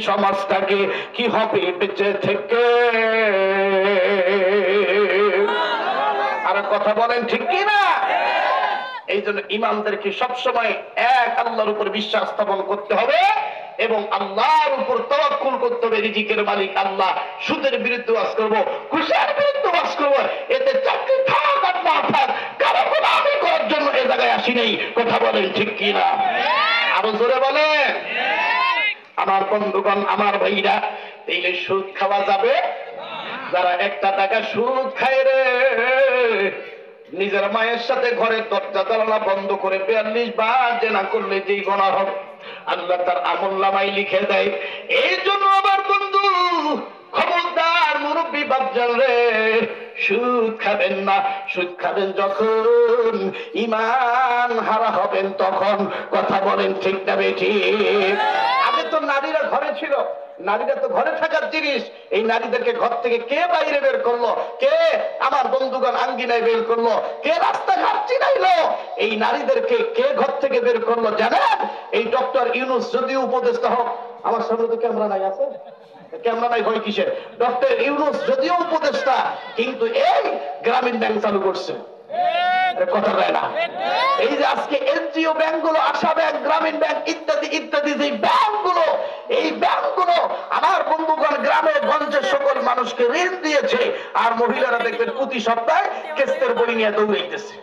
সমাজটাকে কি হবে বেঁচে থেকে? আর কথা বলেন ঠিক কি না? এই জন্য ইমামদেরকে সবসময় এক আল্লাহর উপর বিশ্বাস স্থাপন করতে হবে এবং আল্লাহর উপর তাওয়াক্কুল করতে হবে। রিজিকের মালিক আল্লাহ। সুদের বিরুদ্ধে ওয়াজ করব, ঘুষের বিরুদ্ধে ওয়াজ করব, এতে চাকরি থাক আর না থাক কারো গোলামি করার জন্য এ জায়গায় আসি নাই। কথা বলেন ঠিক কি না? আরো জোরে বলেন। আমার বন্ধুগণ, আমার ভাইরা, এই সুদ খাওয়া যাবে? যারা একটা টাকা সুদ খায় রে, নিজের মায়ের সাথে ঘরের দরজা জানালা বন্ধ করে 42 বার জেনা করলে যেই গুনাহ হবে আল্লাহ তার আমলনামায় লিখে দেয়। এই জন্য আমার বন্ধু খবরদার, মুরব্বী বাপজান রে, সুদ খাবেন না। সুদ খাবেন যখন ঈমান হারা হবেন তখন। কথা বলেন ঠিক না বেঠিক? আগে তো নারীরা ঘরে ছিল, নারীরা তো ঘরে থাকার জিনিস। এই নারীদেরকে ঘর থেকে কে বাইরে বের করলো? কে আমার বন্ধুগণ আঙ্গিনায় বের করলো? কে রাস্তাঘাট চিনাইলো? এই নারীদেরকে কে ঘর থেকে বের করলো জানেন? এই ডক্টর ইউনূস যদিও উপদেষ্টা হোক, আমার সামনে তো ক্যামেরা নাই, আছে ক্যামেরা নাই, ভয় কিসের? ডক্টর ইউনূস যদিও উপদেষ্টা, কিন্তু এই গ্রামীণ ব্যাংক চালু করছে। কথা বলে না? এই যে আজকে এনজিও ব্যাংকগুলো, আশা ব্যাংক, গ্রামীণ ব্যাংক ইত্যাদি ইত্যাদি যে ব্যাংকগুলো, এই ব্যাংকগুলো আমার বন্ধুগণ গ্রামে গঞ্জের সকল মানুষকে ঋণ দিয়েছে। আর মহিলারা দেখবেন প্রতি সপ্তাহে কিস্তের বই নিয়ে দৌড়াইতেছে।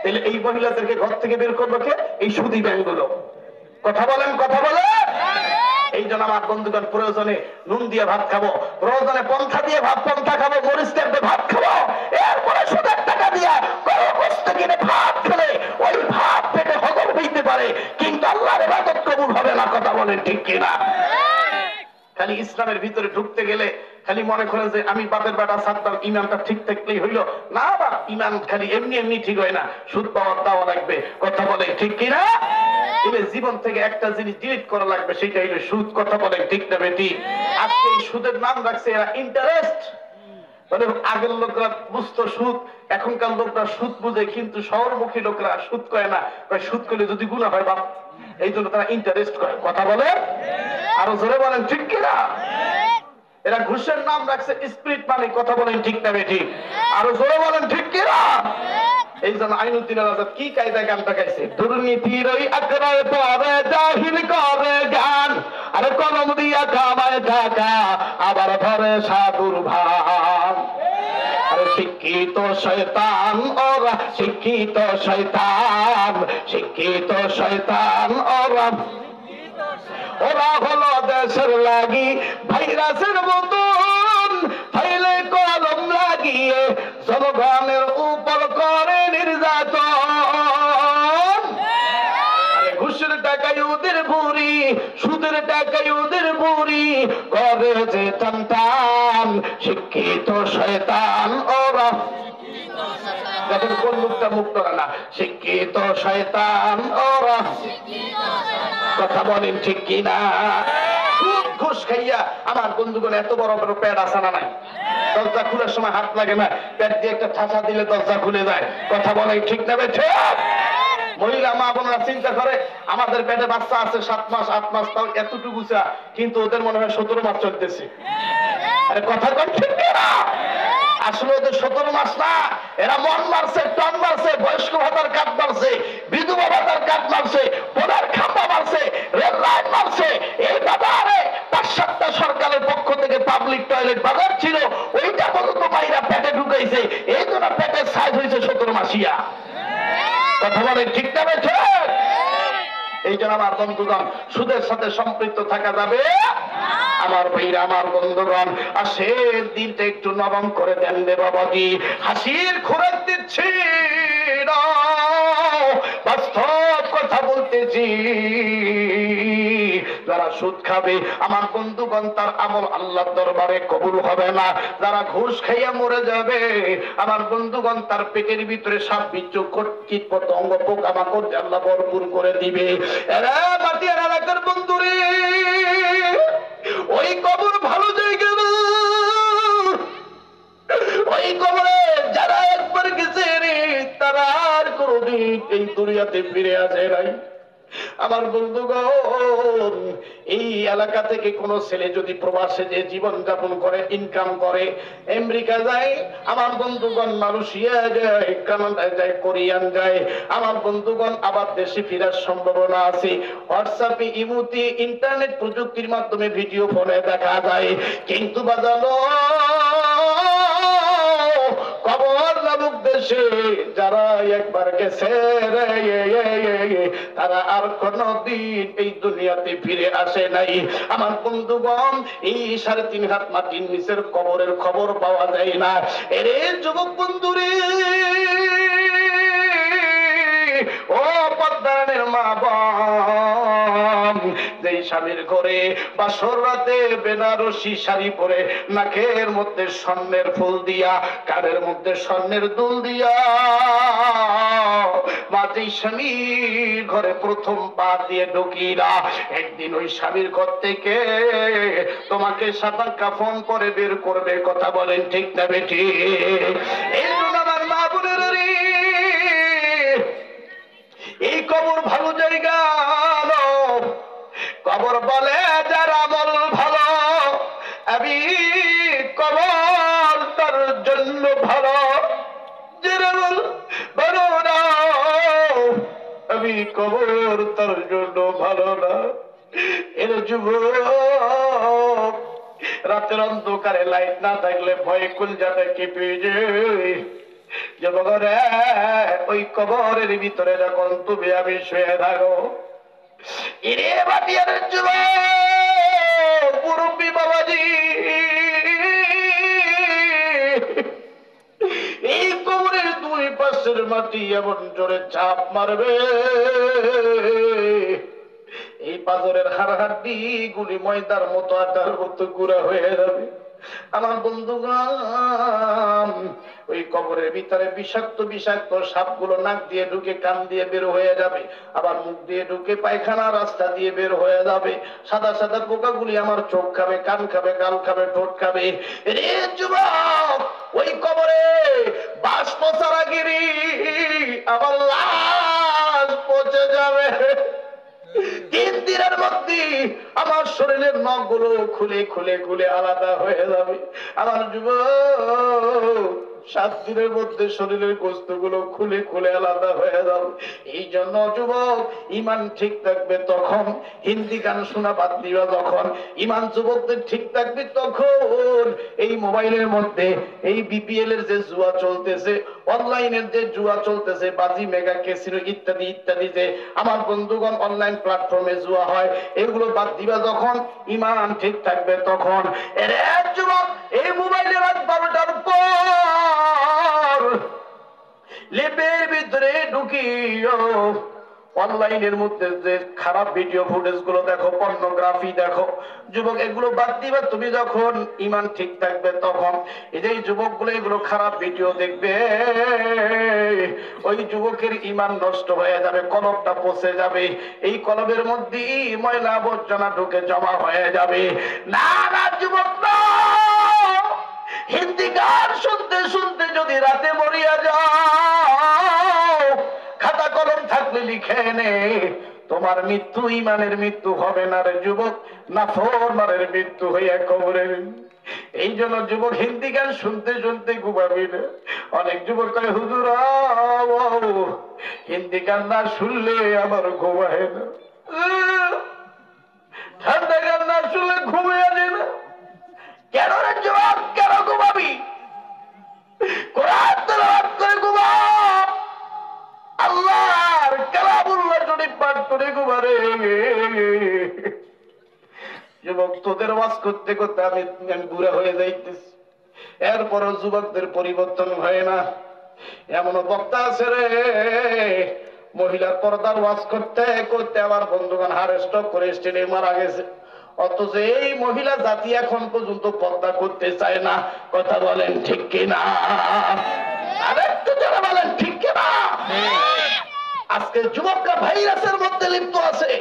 তাহলে এই মহিলাদেরকে ঘর থেকে বের করবে কে? এই সুদী ব্যাংকগুলো। কথা বলেন, কথা বলেন। এই জন্য আমার বন্ধুগণ, প্রয়োজনে নুন দিয়ে ভাত খাবো, প্রয়োজনে পন্থা দিয়ে পন্থা খাবো, মরিচ দিয়ে ভাত খাবো, এরপরে সুদের টাকা দিয়ে কোনো বস্তু কিনে ভাত খেলে ওই ভাত পেটে হজম হইতে পারে, কিন্তু আল্লাহর ইবাদত কবুল হবে না। কথা বলেন ঠিক কিনা? খালি ইসলামের ভিতরে ঢুকতে গেলে খালি মনে করেন যে আমি বাপের বেটা সাদ্দাম, ইমানটা ঠিক থাকলেই হইল না। বা ইমান খালি এমনি এমনি ঠিক হয় না, সুদ পাওয়ার দেওয়া লাগবে। কথা বলে ঠিক কিনা? জীবন থেকে একটা জিনিস ডিলিট করা লাগবে, সেটা হইল সুদ। কথা বলেন ঠিক না বেটি? আজকে এই সুদের নাম রাখছে এরা ইন্টারেস্ট। মানে আগের লোকরা বুঝতো সুদ, এখনকার লোকরা সুদ বুঝে, কিন্তু শহরমুখী লোকরা সুদ কয় না, সুদ করলে যদি গুনাহ হয় বাপ, এই জন্য তারা ইন্টারেস্ট করে। কথা বলে আরো জোরে বলেন ঠিক কিনা? এরা ঘুষের নাম রাখছে স্পিরিট মানি। কথা বলেন ঠিক না বেটি? আরো জোরে বলেন ঠিক কিনা? এই জন্য আইনুদ্দিন আল আজাদ কি কায়দায় গানটা গাইছে? দুর্নীতির ওই আকড়ায় পড়ে জাহিল করে গান, আরে কলম দিয়া কামায় টাকা আবার ধরে সাধুর ভান। আরে শিক্ষিত শয়তান ওরা, শিক্ষিত শয়তান, শিক্ষিত শয়তান ওরা, ওরা হলো দেশের লাগি ভাইরাসের মতন, ফাইলে কলম লাগিয়ে জনগণের উপর করে নির্যাতন। ঘুষের টাকায় ওদের বুড়ি, সুদের টাকায় ওদের বুড়ি, করে যে টান টান। শিক্ষিত শয়তান ওরা, দেখেন কোন মুখটা মুখ করে না, শিক্ষিত শয়তান ওরা। কথা বলেন ঠিক কিনা? সুদ ঘুষ খাইয়া আমার বন্ধুগণ এত বড় বড় পেট আসানা নাই, দরজা খুলের সময় হাত লাগে না, পেট দিয়ে একটা ঠাসা দিলে দরজা খুলে যায়। কথা বলেন ঠিক না বেঠে? মহিলা মা বোনরা চিন্তা করে আমাদের পেটে বাচ্চা আছে 7 মাস 8 মাস, তাও এতটুকু, কিন্তু ওদের মনে হয় 17 মাস চলতেছে। আরে কথা কন ঠিক না? আসলে ওদের 17 মাস না, এরা মন মারছে, টন মারছে, বয়স্ক ভাতার কাঠ মারছে, বিধবা ভাতার কাঠ মারছে, বোনার খাম্বা মারছে, রেল লাইন মারছে। এই বাজারে 5-7টা সরকারের পক্ষ থেকে পাবলিক টয়লেট বাজার ছিল, ওইটা পর্যন্ত মাইরা পেটে ঢুকাইছে। এই জন্য পেটের সাইজ হয়েছে 17 মাসিয়া। কথা বলে ঠিক না বেঠে? এই জন্য আমার বন্ধুগণ, সুদের সাথে সম্পৃক্ত থাকা যাবে আমার ভাইরা, আমার বন্ধুগণ। আর সে দিনটা একটু নরম করে দেন রে বাবাজি, হাসির খোরাক দিচ্ছি না, বাস্তব কথা বলতেছি। যারা সুদ খাবে আমার বন্ধুগণ, তার আমল আল্লাহর দরবারে কবুল হবে না। যারা ঘুষ খাইয়া মরে যাবে আমার বন্ধুগণ, তার পেটের ভিতরে সাপ বিচ্ছু কীট পতঙ্গ পোকামাকড় আল্লাহ ভরপুর করে দিবে। এরা মাটিয়ার এলাকার বন্ধুরে, ওই কবর ভালো জায়গা না, ওই কবরে যারা একবার গেছে রে, তারা আর কোনদিন এই দুনিয়াতে ফিরে আসে নাই। আমার বন্ধুগণ, এই এলাকা থেকে কোন ছেলে যদি প্রবাসে যে জীবন যাপন করে, ইনকাম করে, আমেরিকা যায়, আমার বন্ধুগণ মালয়েশিয়া যায়, কানাডা যায়, কোরিয়ান যায়, আমার বন্ধুগণ আবার দেশে ফেরার সম্ভাবনা আছে। হোয়াটসঅ্যাপে, ইমোতে, ইন্টারনেট প্রযুক্তির মাধ্যমে ভিডিও ফোনে দেখা যায়। কিন্তু বাজানো কবর নামক দেশে যারা একবার গেছে তারা আর কোনদিন এই দুনিয়াতে ফিরে আসে নাই। আমার বন্ধুগণ, এই 3.5 হাত মাটির নিচের কবরের খবর পাওয়া যায় না। এরে যুবক বন্ধুরে, ও পদ্মানের মা বাপ, যেই স্বামীর ঘরে বাসর রাতে বেনারসি শাড়ি পরে, নাকের মধ্যে স্বর্ণের ফুল দিয়া, কানের মধ্যে স্বর্ণের দুল দিয়া, মা যেই স্বামীর ঘরে প্রথম পা দিয়ে ঢুকিলা, একদিন ওই স্বামীর ঘর থেকে তোমাকে সাদা কাফন পরে বের করবে। কথা বলেন ঠিক না বেটি? এই জন্য আমার মা বোনেরা রে, এই কবর ভালো জায়গা। কবর বলে যার আমল ভালো, আমি কবর তার জন্য ভালো, যার আমল ভালো না আমি কবর তার জন্য ভালো না। এর যুবক, রাতের অন্ধকারে লাইট না থাকলে ভয়ে কলজাটা কেঁপে যায়। যুবকরে, ওই কবরের ভিতরে যখন তুমি আমি শুয়ে থাকো, এরে বাটিয়ার যুবক, মুরব্বী বাবাজি, এই কবরের 2 পাশের মাটি এমন জোরে চাপ মারবে, এই পাথরের হাড়হাড্ডি গুলি ময়দার মতো, আটার মতো গুঁড়া হয়ে যাবে। আমার বন্ধুগণ, ওই কবরের ভিতরে বিষাক্ত বিষাক্ত সাপগুলো নাক দিয়ে ঢুকে, কান দিয়ে বের হয়ে যাবে, আবার মুখ দিয়ে ঢুকে পায়খানা রাস্তা দিয়ে বের হয়ে যাবে। সাদা সাদা পোকাগুলি আমার চোখ খাবে, কান খাবে, গাল খাবে, ঠোঁট খাবে। রে যুবক, ওই কবরে বাস পচার আগেরই আমার লাশ পচে যাবে। 3 দিনের মধ্যে আমার শরীরের নখগুলো খুলে খুলে খুলে আলাদা হয়ে যাবে। আমার যুবক, 7 দিনের মধ্যে শরীরের গোস্তগুলো খুলে খুলে আলাদা হয়ে যাবে। এই জন্য যুবক, ইমান ঠিক থাকবে তখন, হিন্দি গান শোনা বাদ দিবা যখন। ইমান যুবকদের ঠিক থাকবে তখন এই মোবাইলের মধ্যে এই বিপিএল এর যে জুয়া চলতেছে, অনলাইনের যে জুয়া চলতেছে, বাজি, মেগা ক্যাসিনো ইত্যাদি ইত্যাদি, যে আমার বন্ধুগণ অনলাইন প্ল্যাটফর্মে জুয়া হয়, এগুলো বাদ দিবা যখন, ইমান ঠিক থাকবে তখন। এর এক যুবক, এই মোবাইলে রাত 12টার পর লেপের ভিতরে ঢুকিও অনলাইনের মধ্যে যে খারাপ ভিডিও ফুটেজ গুলো দেখো, পর্নোগ্রাফি দেখো। যুবক, এগুলো বাদ দিবা তুমি যখন, ইমান ঠিক থাকবে তখন। এই যে যুবক গুলো এগুলো খারাপ ভিডিও দেখবে, ওই যুবকের ইমান নষ্ট হয়ে যাবে, কলবটা পচে যাবে, এই কলবের মধ্যে ময়লা আবর্জনা ঢুকে জমা হয়ে যাবে। না না যুবক, না, হিন্দি গান শুনতে শুনতে যদি রাতে মরিয়া যাও, খাতা কলম থাকলে লিখে নে, তোমার মৃত্যু ইমানের মৃত্যু হবে না রে যুবক, নাফরমানের মৃত্যু হইয়া কবরে। এই জন্য যুবক, হিন্দি গান শুনতে শুনতে ঘুমাবি না। অনেক যুবক কয়, হুজুর হিন্দি গান না শুনলে আমার ঘুমায় না, ঠান্ডা গান না শুনলে ঘুমিয়ে যায় না। কেন রে যুবক, কেন ঘুমাবি? কোরআন তেলাওয়াত করে ঘুমা, আল্লাহর কালামুল্লাহ শরীফ পাঠ করে ঘুমা রে। যুবক, তোদের ওয়াজ করতে করতে আমি বুড়া হয়ে যাইতেছি, এরপরও যুবকদের পরিবর্তন হয় না। এমন বক্তা আছে রে, মহিলার পর্দার ওয়াজ করতে করতে আমার বন্ধুগণ হার্ট স্ট্রোক করে স্টেডিয়ামে মারা গেছে। অথচ এই মহিলা জাতি এখন পর্যন্ত পর্দা করতে চায় না। কথা বলেন ঠিক কিনা? আরেকটু যারা বলেন ঠিক কিনা? আজকে যুবকরা ভাইরাসের মধ্যে লিপ্ত আছে।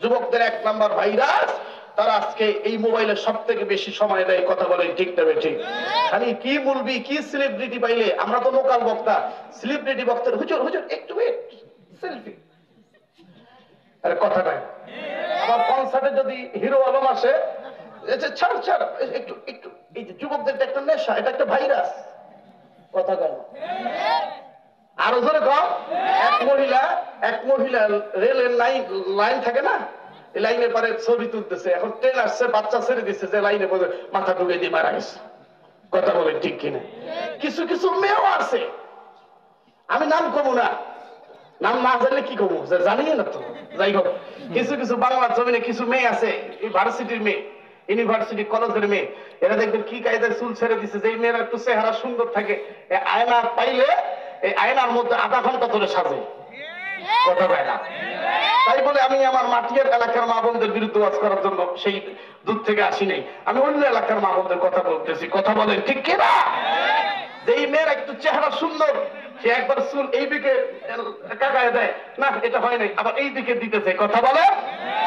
যুবকদের 1 নাম্বার ভাইরাস, তারা আজকে এই মোবাইলে সব থেকে বেশি সময় দেয়। কথা বলেন ঠিক না ঠিক? খালি কি বলবি, কি সেলিব্রিটি পাইলে, আমরা তো লোকাল বক্তা, সেলিব্রিটি বক্তার হুজুর হুজুর একটু সেলফি, আরে কথা নাই। আমার কনসার্টে যদি হিরো আলম আসে, ছাড় ছাড় একটু একটু, এই যে যুবকদের একটা নেশা, এটা একটা ভাইরাস। কথা কয় না। আরো জোরে কম। এক মহিলা রেলের লাইন থাকে না, এই লাইনের পরে ছবি তুলতেছে। এখন ট্রেন আসছে, বাচ্চা ছেড়ে দিচ্ছে, যে লাইনে মাথা ঢুকে দিয়ে মারা গেছে। কথা বলেন ঠিক কিনা? কিছু কিছু মেয়েও আছে, আমি নাম কমু না, নাম না জানলে কি কমু, জানিয়ে না তো। যাই হোক, কিছু কিছু বাংলা জমিনে কিছু মেয়ে আছে, ইউনিভার্সিটির মেয়ে, ইউনিভার্সিটি কলেজের মেয়ে, এরা দেখবেন কি কায়দায় চুল ছেড়ে দিচ্ছে। যে মেয়েরা একটু চেহারা সুন্দর থাকে, আয়না পাইলে এই আয়নার মধ্যে আধা ঘন্টা ধরে সাজে। কথা পায় না। তাই বলে আমি আমার মাটিয়ার এলাকার মা বোনদের বিরুদ্ধে ওয়াজ করার জন্য সেই দূর থেকে আসি নাই, আমি অন্য এলাকার মা বোনদের কথা বলতেছি। কথা বলেন ঠিক কিনা? যেই মেয়ের একটু চেহারা সুন্দর, সে একবার চুল এই দিকে কাকায় দেয়, না এটা হয় নাই, আবার এই দিকে দিতেছে। কথা বলে।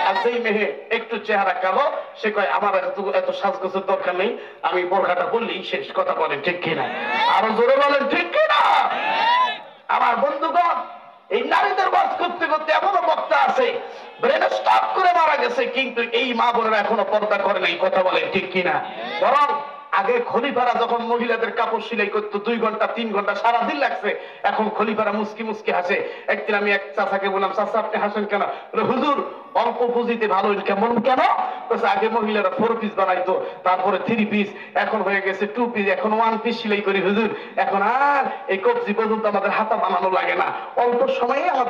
আর যেই মেয়ে একটু চেহারা কালো, সে কয় আমার এত সাজগোজের দরকার নেই, আমি বোরখাটা বললেই শেষ। কথা বলেন ঠিক কিনা? আরো জোরে বলেন ঠিক কিনা? আমার বন্ধুগণ, এই নারীদের বাস করতে করতে এমনও বক্তা আছে ব্রেনে স্টপ করে মারা গেছে, কিন্তু এই মা বোনেরা এখনো পর্দা করে নাই। কথা বলেন ঠিক কিনা? বরং আগে খলিফারা যখন মহিলাদের কাপড় সিলাই করতো 2 ঘন্টা 3 ঘন্টা সারাদিন লাগছে, এখন খলিফারা মুস্কি মুস্কি হাসে। একদিন আমি এক চাচাকে বললাম, চাচা আপনি হাসেন কেন? হুজুর অল্প পুঁজিতে ভালো ইনকাম। বলুন কেন? আগে মহিলারা 4 পিস বানাইতো, তারপরে 3 পিস, এখন হয়ে গেছে 2 পিস, এখন 1 পিস সিলাই করি হুজুর। এখন আর এই কবজি পর্যন্ত আমাদের হাতা বানানো লাগে না, অল্প সময়ে আমাদের